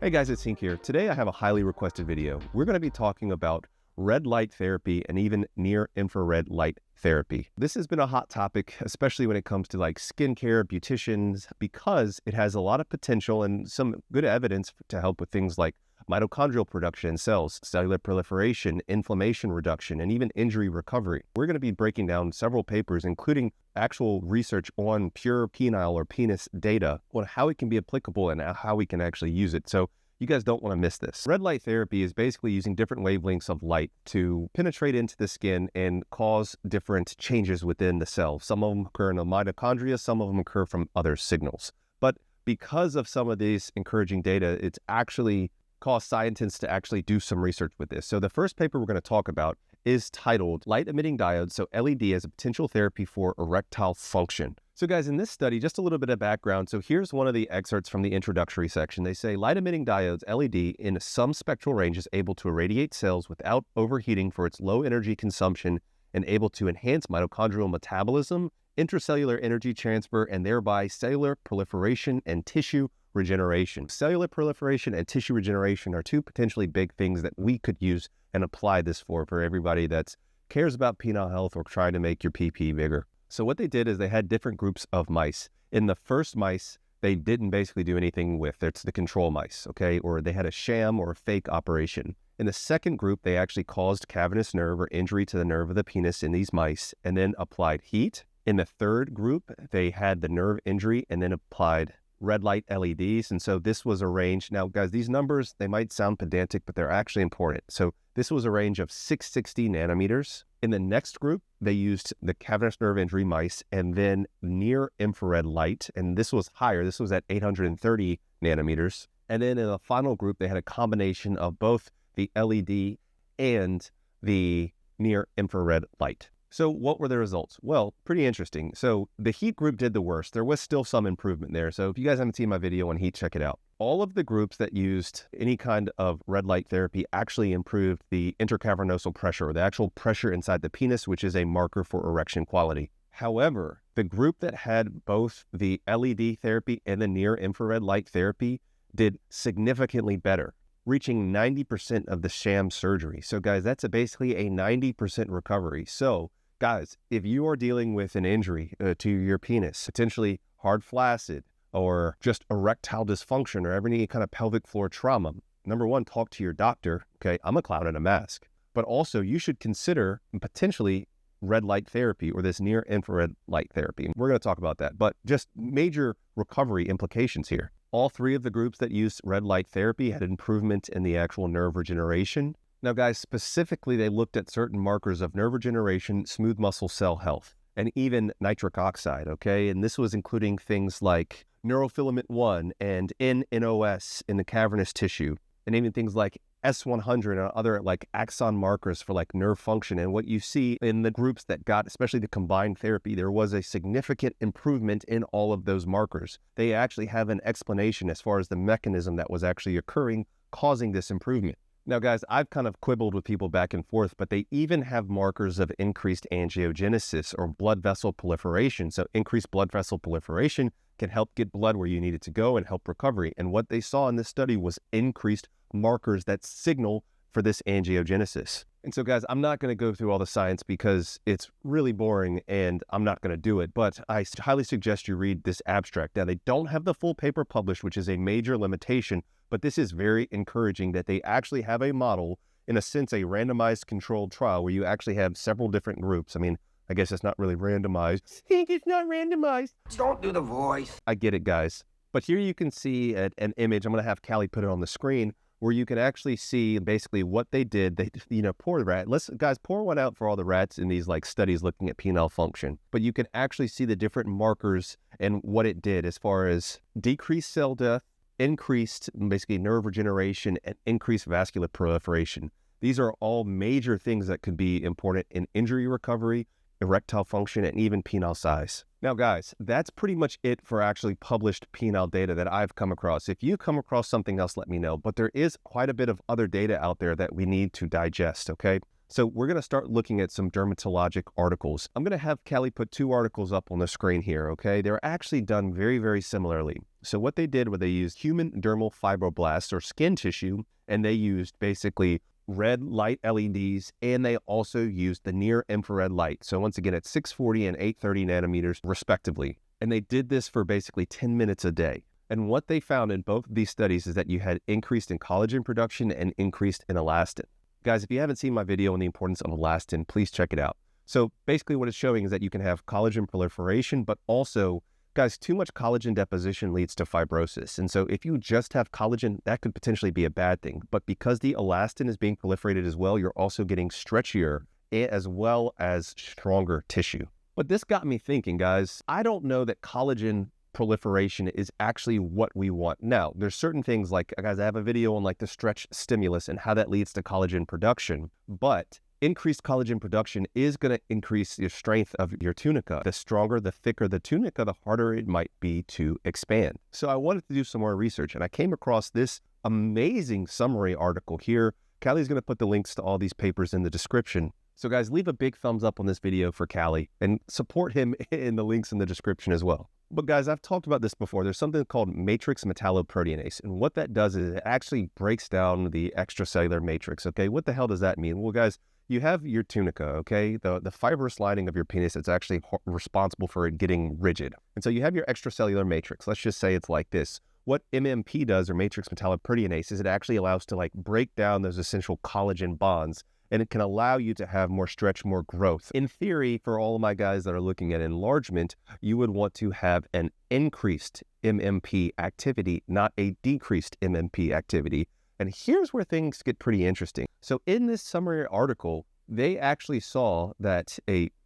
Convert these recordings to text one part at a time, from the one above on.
Hey guys, it's Hink here. Today I have a highly requested video. We're going to be talking about red light therapy and even near infrared light therapy. This has been a hot topic, especially when it comes to like skincare, beauticians, because it has a lot of potential and some good evidence to help with things like mitochondrial production in cells, cellular proliferation, inflammation reduction, and even injury recovery. We're going to be breaking down several papers, including actual research on pure penile or penis data, on how it can be applicable and how we can actually use it. So you guys don't want to miss this. Red light therapy is basically using different wavelengths of light to penetrate into the skin and cause different changes within the cell. Some of them occur in the mitochondria, some of them occur from other signals. But because of some of these encouraging data, it's actually caused scientists to actually do some research with this. So the first paper we're going to talk about is titled Light Emitting Diodes, so LED as a potential therapy for erectile function. So guys, in this study, just a little bit of background. So here's one of the excerpts from the introductory section. They say light emitting diodes, LED, in some spectral range is able to irradiate cells without overheating for its low energy consumption and able to enhance mitochondrial metabolism, intracellular energy transfer, and thereby cellular proliferation and tissue regeneration. Cellular proliferation and tissue regeneration are two potentially big things that we could use and apply this for everybody that cares about penile health or trying to make your PP bigger. So what they did is they had different groups of mice. In the first mice, they didn't basically do anything with, it's the control mice, okay? Or they had a sham or a fake operation. In the second group, they actually caused cavernous nerve or injury to the nerve of the penis in these mice and then applied heat. In the third group, they had the nerve injury and then applied red light LEDs. And so this was a range. Now, guys, these numbers, they might sound pedantic, but they're actually important. So this was a range of 660 nanometers. In the next group, they used the cavernous nerve injury mice and then near infrared light. And this was higher. This was at 830 nanometers. And then in the final group, they had a combination of both the LED and the near infrared light. So what were the results? Well, pretty interesting. So the heat group did the worst. There was still some improvement there. So if you guys haven't seen my video on heat, check it out. All of the groups that used any kind of red light therapy actually improved the intercavernosal pressure, or the actual pressure inside the penis, which is a marker for erection quality. However, the group that had both the LED therapy and the near infrared light therapy did significantly better, reaching 90% of the sham surgery. So guys, that's basically a 90% recovery. So guys, if you are dealing with an injury to your penis, potentially hard flaccid, or just erectile dysfunction, or any kind of pelvic floor trauma, number one, talk to your doctor. Okay, I'm a clown in a mask. But also, you should consider potentially red light therapy or this near infrared light therapy. We're going to talk about that, but just major recovery implications here. All three of the groups that used red light therapy had improvement in the actual nerve regeneration. Now, guys, specifically, they looked at certain markers of nerve regeneration, smooth muscle cell health, and even nitric oxide, okay? And this was including things like neurofilament 1 and NNOS in the cavernous tissue, and even things like S100 and other like axon markers for like nerve function. And what you see in the groups that got, especially the combined therapy, there was a significant improvement in all of those markers. They actually have an explanation as far as the mechanism that was actually occurring, causing this improvement. Now, guys, I've kind of quibbled with people back and forth, but they even have markers of increased angiogenesis or blood vessel proliferation. So increased blood vessel proliferation can help get blood where you need it to go and help recovery. And what they saw in this study was increased markers that signal for this angiogenesis. And so, guys, I'm not going to go through all the science because it's really boring and I'm not going to do it, but I highly suggest you read this abstract. Now, they don't have the full paper published, which is a major limitation, but this is very encouraging that they actually have a model, in a sense, a randomized controlled trial where you actually have several different groups. I mean, I guess it's not really randomized. It's not randomized. Don't do the voice. I get it, guys. But here you can see an image. I'm going to have Callie put it on the screen where you can actually see basically what they did. They, pour the rat. Guys, pour one out for all the rats in these like studies looking at penile function. But you can actually see the different markers and what it did as far as decreased cell death, increased basically nerve regeneration, and increased vascular proliferation. These are all major things that could be important in injury recovery, erectile function, and even penile size. Now, guys, that's pretty much it for actually published penile data that I've come across. If you come across something else, let me know. But there is quite a bit of other data out there that we need to digest, okay? So we're going to start looking at some dermatologic articles. I'm going to have Callie put 2 articles up on the screen here, okay? They're actually done very, very similarly. So what they did was they used human dermal fibroblasts or skin tissue, and they used basically red light LEDs, and they also used the near infrared light. So once again, at 640 and 830 nanometers respectively. And they did this for basically 10 minutes a day. And what they found in both of these studies is that you had increased in collagen production and increased in elastin. Guys, if you haven't seen my video on the importance of elastin, please check it out. So basically what it's showing is that you can have collagen proliferation, but also, guys, too much collagen deposition leads to fibrosis. And so if you just have collagen, that could potentially be a bad thing. But because the elastin is being proliferated as well, you're also getting stretchier as well as stronger tissue. But this got me thinking, guys, I don't know that collagen proliferation is actually what we want. Now, there's certain things like, guys, I have a video on like the stretch stimulus and how that leads to collagen production, but increased collagen production is going to increase your strength of your tunica. The stronger, the thicker the tunica, the harder it might be to expand. So I wanted to do some more research, and I came across this amazing summary article here. Callie's going to put the links to all these papers in the description. So guys, leave a big thumbs up on this video for Callie and support him in the links in the description as well. But guys, I've talked about this before. There's something called matrix metalloproteinase. And what that does is it actually breaks down the extracellular matrix. Okay, what the hell does that mean? Well, guys, you have your tunica, okay? The fibrous lining of your penis that's actually responsible for it getting rigid. And so you have your extracellular matrix. Let's just say it's like this. What MMP does, or matrix metalloproteinase, is it actually allows to like break down those essential collagen bonds, and it can allow you to have more stretch, more growth. In theory, for all of my guys that are looking at enlargement, you would want to have an increased MMP activity, not a decreased MMP activity. And here's where things get pretty interesting. So in this summary article, they actually saw that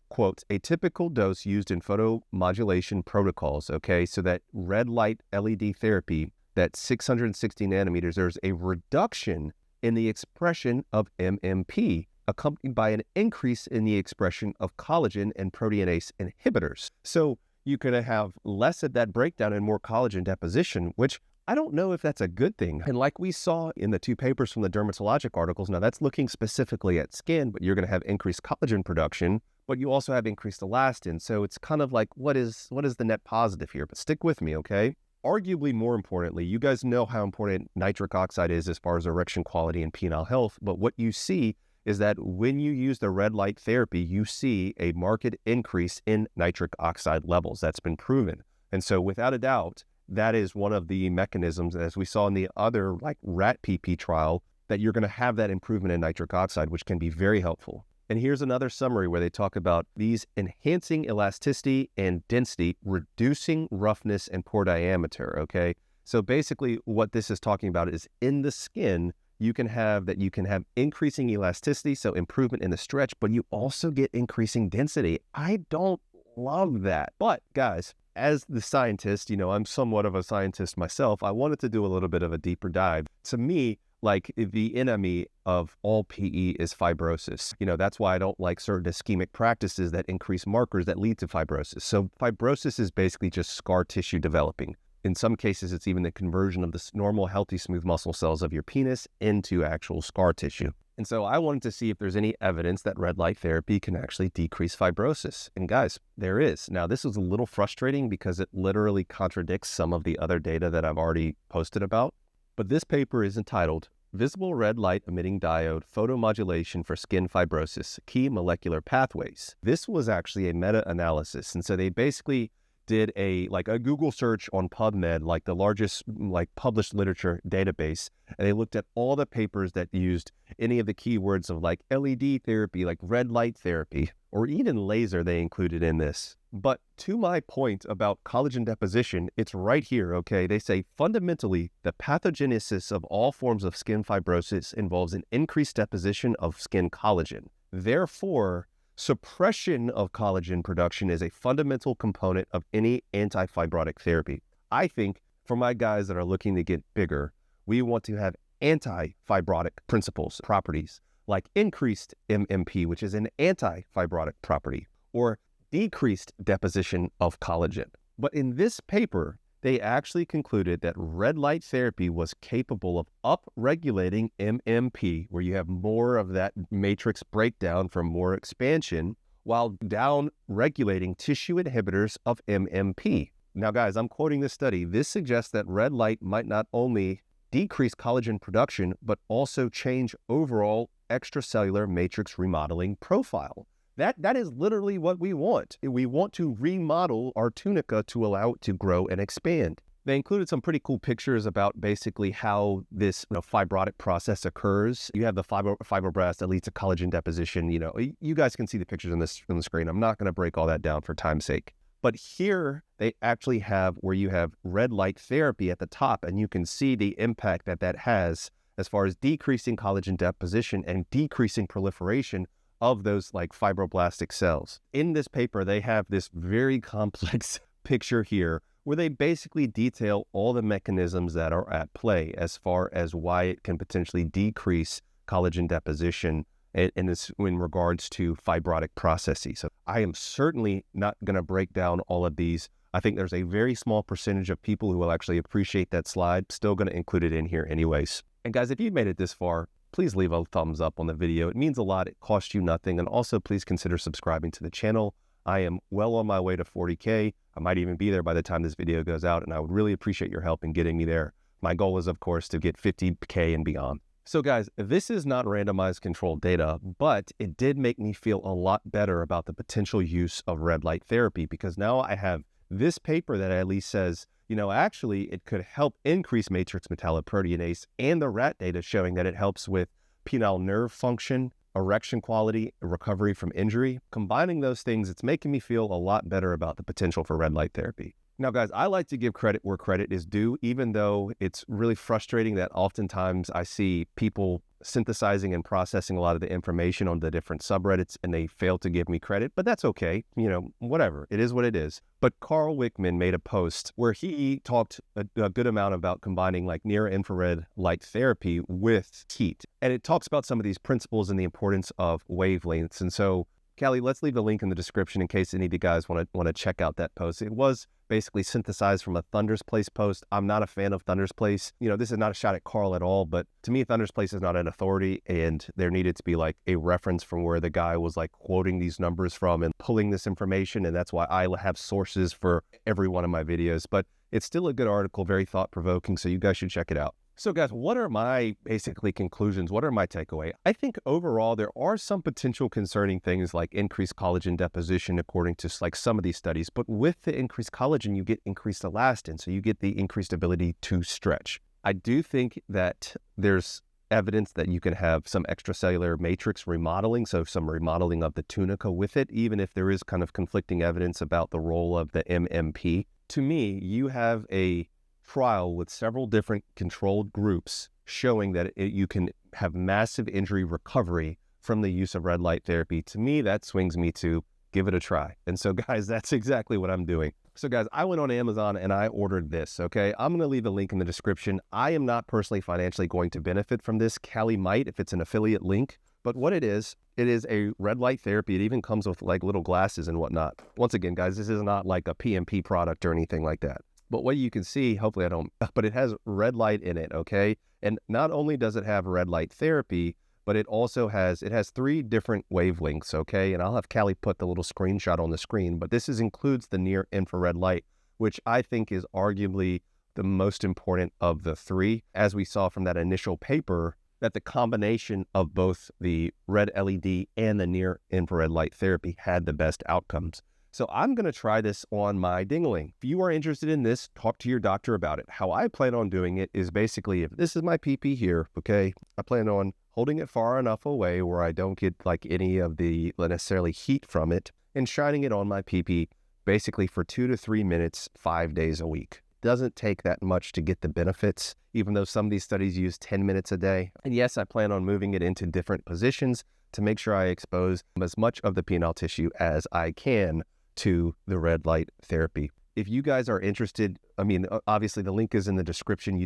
quote, a typical dose used in photomodulation protocols, okay, so that red light LED therapy, that 660 nanometers, there's a reduction in the expression of MMP, accompanied by an increase in the expression of collagen and proteinase inhibitors. So you could have less of that breakdown and more collagen deposition, which I don't know if that's a good thing. And like we saw in the 2 papers from the Dermatologic articles, now that's looking specifically at skin, but you're going to have increased collagen production, but you also have increased elastin. So it's kind of like, what is the net positive here? But stick with me, okay? Arguably more importantly, you guys know how important nitric oxide is as far as erection quality and penile health, but what you see is that when you use the red light therapy, you see a marked increase in nitric oxide levels. That's been proven. And so without a doubt, that is one of the mechanisms, as we saw in the other like rat PP trial, that you're going to have that improvement in nitric oxide, which can be very helpful. And here's another summary where they talk about these enhancing elasticity and density, reducing roughness and pore diameter, okay? So basically what this is talking about is in the skin, you can have increasing elasticity, so improvement in the stretch, but you also get increasing density. I don't love that. But guys, as the scientist, I'm somewhat of a scientist myself, I wanted to do a little bit of a deeper dive. To me, like the enemy of all PE is fibrosis. That's why I don't like certain ischemic practices that increase markers that lead to fibrosis. So fibrosis is basically just scar tissue developing. In some cases, it's even the conversion of the normal, healthy, smooth muscle cells of your penis into actual scar tissue. And so I wanted to see if there's any evidence that red light therapy can actually decrease fibrosis. And guys, there is. Now, this was a little frustrating because it literally contradicts some of the other data that I've already posted about. But this paper is entitled Visible Red Light Emitting Diode Photomodulation for Skin Fibrosis, Key Molecular Pathways. This was actually a meta-analysis. And so they basically did a Google search on PubMed, like the largest published literature database, and they looked at all the papers that used any of the keywords of like LED therapy, like red light therapy, or even laser they included in this. But to my point about collagen deposition, it's right here, okay? They say fundamentally, the pathogenesis of all forms of skin fibrosis involves an increased deposition of skin collagen. Therefore, suppression of collagen production is a fundamental component of any anti-fibrotic therapy. I think for my guys that are looking to get bigger, we want to have anti-fibrotic principles, properties, like increased MMP, which is an anti-fibrotic property, or decreased deposition of collagen. But in this paper, they actually concluded that red light therapy was capable of up-regulating MMP, where you have more of that matrix breakdown from more expansion, while down-regulating tissue inhibitors of MMP. Now, guys, I'm quoting this study. This suggests that red light might not only decrease collagen production, but also change overall extracellular matrix remodeling profile. That is literally what we want. We want to remodel our tunica to allow it to grow and expand. They included some pretty cool pictures about basically how this fibrotic process occurs. You have the fibroblast that leads to collagen deposition. You guys can see the pictures on the screen. I'm not going to break all that down for time's sake. But here they actually have where you have red light therapy at the top, and you can see the impact that has as far as decreasing collagen deposition and decreasing proliferation of those fibroblastic cells. In this paper, they have this very complex picture here where they basically detail all the mechanisms that are at play as far as why it can potentially decrease collagen deposition in regards to fibrotic processes. So I am certainly not going to break down all of these. I think there's a very small percentage of people who will actually appreciate that slide. Still going to include it in here anyways. And guys, if you've made it this far, please leave a thumbs up on the video. It means a lot. It costs you nothing. And also please consider subscribing to the channel. I am well on my way to 40K. I might even be there by the time this video goes out, and I would really appreciate your help in getting me there. My goal is, of course, to get 50K and beyond. So guys, this is not randomized controlled data, but it did make me feel a lot better about the potential use of red light therapy, because now I have this paper that at least says, actually it could help increase matrix metalloproteinase, and the rat data showing that it helps with penile nerve function, erection quality, recovery from injury. Combining those things, it's making me feel a lot better about the potential for red light therapy. Now, guys, I like to give credit where credit is due, even though it's really frustrating that oftentimes I see people synthesizing and processing a lot of the information on the different subreddits and they fail to give me credit, but that's okay. Whatever. It is what it is. But Carl Wickman made a post where he talked a good amount about combining near infrared light therapy with heat. And it talks about some of these principles and the importance of wavelengths. And so, Callie, let's leave the link in the description in case any of you guys want to check out that post. It was basically synthesized from a Thunder's Place post. I'm not a fan of Thunder's Place. This is not a shot at Carl at all, but to me, Thunder's Place is not an authority, and there needed to be a reference from where the guy was quoting these numbers from and pulling this information, and that's why I have sources for every one of my videos. But it's still a good article, very thought-provoking, so you guys should check it out. So guys, what are my basically conclusions? What are my takeaway? I think overall there are some potential concerning things like increased collagen deposition according to some of these studies, but with the increased collagen, you get increased elastin, so you get the increased ability to stretch. I do think that there's evidence that you can have some extracellular matrix remodeling, so some remodeling of the tunica with it, even if there is kind of conflicting evidence about the role of the MMP. To me, you have a trial with several different controlled groups showing that you can have massive injury recovery from the use of red light therapy. To me, that swings me to give it a try. And so guys, that's exactly what I'm doing. So guys, I went on Amazon and I ordered this, okay? I'm going to leave a link in the description. I am not personally financially going to benefit from this. Callie might if it's an affiliate link. But what it is a red light therapy. It even comes with little glasses and whatnot. Once again, guys, this is not a PMP product or anything like that. But what you can see, hopefully I don't, but it has red light in it, okay? And not only does it have red light therapy, but it also has 3 different wavelengths, okay? And I'll have Callie put the little screenshot on the screen, but this includes the near infrared light, which I think is arguably the most important of the 3. As we saw from that initial paper, that the combination of both the red LED and the near infrared light therapy had the best outcomes. So I'm going to try this on my dingling. If you are interested in this, talk to your doctor about it. How I plan on doing it is basically, if this is my PP here, okay, I plan on holding it far enough away where I don't get any of the necessarily heat from it, and shining it on my PP basically for 2 to 3 minutes, 5 days a week. Doesn't take that much to get the benefits, even though some of these studies use 10 minutes a day. And yes, I plan on moving it into different positions to make sure I expose as much of the penile tissue as I can to the red light therapy. If you guys are interested, obviously the link is in the description.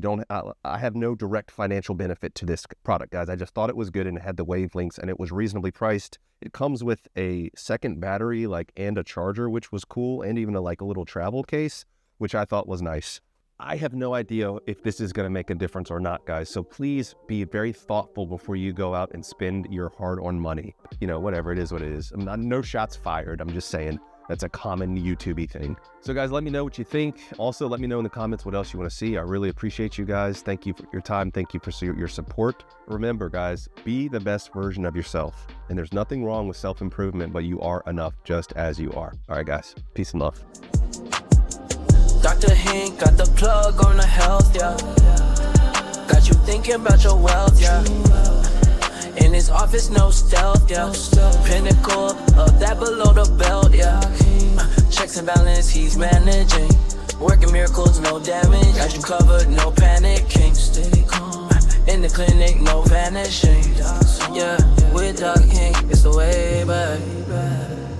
I have no direct financial benefit to this product, guys. I just thought it was good and it had the wavelengths and it was reasonably priced. It comes with a second battery, and a charger, which was cool, and even a little travel case, which I thought was nice. I have no idea if this is going to make a difference or not, guys. So please be very thoughtful before you go out and spend your hard-earned money. You know, whatever, it is what it is. No shots fired. I'm just saying that's a common YouTube-y thing. So guys, let me know what you think. Also, let me know in the comments what else you want to see. I really appreciate you guys. Thank you for your time. Thank you for your support. Remember, guys, be the best version of yourself. And there's nothing wrong with self-improvement, but you are enough just as you are. All right, guys. Peace and love. Dr. Hink got the plug on the health, yeah. Got you thinking about your wealth, yeah. In his office, no stealth, yeah. Pinnacle of that below the belt, yeah. Checks and balance, he's managing. Working miracles, no damage. Got you covered, no panicking. Stay calm. In the clinic, no vanishing. Yeah, with Doc Hink, it's the way back.